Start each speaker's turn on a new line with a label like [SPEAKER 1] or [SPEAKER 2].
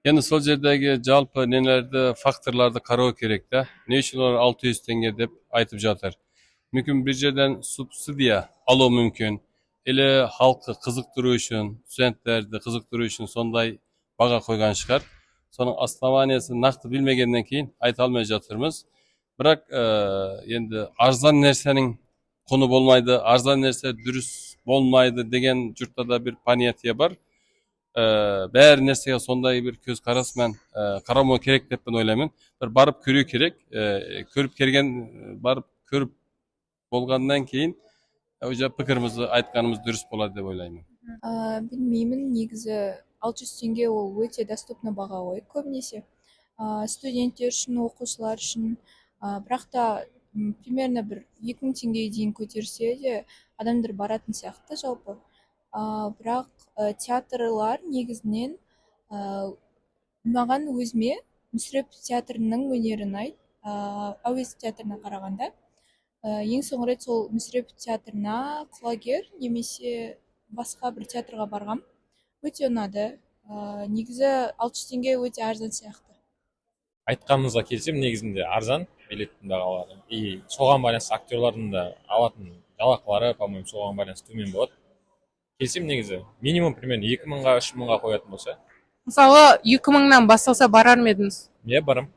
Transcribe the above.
[SPEAKER 1] Yani sol jerdagi жалпы nelerde faktorlarda karao kerek da. Ne için onlar 600 tenge dep aytıp жатыр. Mümkün bir yerden subsidiya aloo mümkün. Ele halkı kızıktırуу üçün, studentlerdi kızıktırуу üçün sonday baga koygan çıkar. Sonun aslamaniyasını naktı bilmegenden keyin ayta almay жатырмыз. Bırak endi arzan nersenin konu bolmaydı, arzan nerse dürüst bolmaydı degen jurtта da bir paniyatiya бар. Бәр нәрсеге сондай bir көз карасымен карамоо керек деп мен ойлаймын. Bir барып көрүү керек. Көрүп келген, барып көрүп болгандан кейін уже пікірімізді айтқанымыз дұрыс болады деп ойлаймын.
[SPEAKER 2] Білмеймін, негізі 600 теңге ол өте доступны баға ғой көбінесе. Студенттер үшін, оқушылар үшін. Бірақ та примерно бір 2000 теңгеге дейін көтерсе де адамдар баратын сияқты жалпы. Бірақ театрлар негізінен маған өзіме мүсіреп театрының өнері ұнайды. Әуезов театрына қарағанда. Ең соңғы рет сол мүсіреп театрына құлагер немесе басқа бір театрға барғам. Өте ұнады. Негізі 600 теңге өте арзан сияқты.
[SPEAKER 3] Айтқаныңызға келсем, негізінде арзан билеттің бағалары. И соған байланысты актерлардың да алатын жалақылары, по-моему, соған байланысты төмен болады. Келсем негізі минимум примерно 2000-ға 3000-ға қоятын болса.
[SPEAKER 4] Мысалы 2000-нан басталса барар ма едіңіз?
[SPEAKER 3] Иә, барам.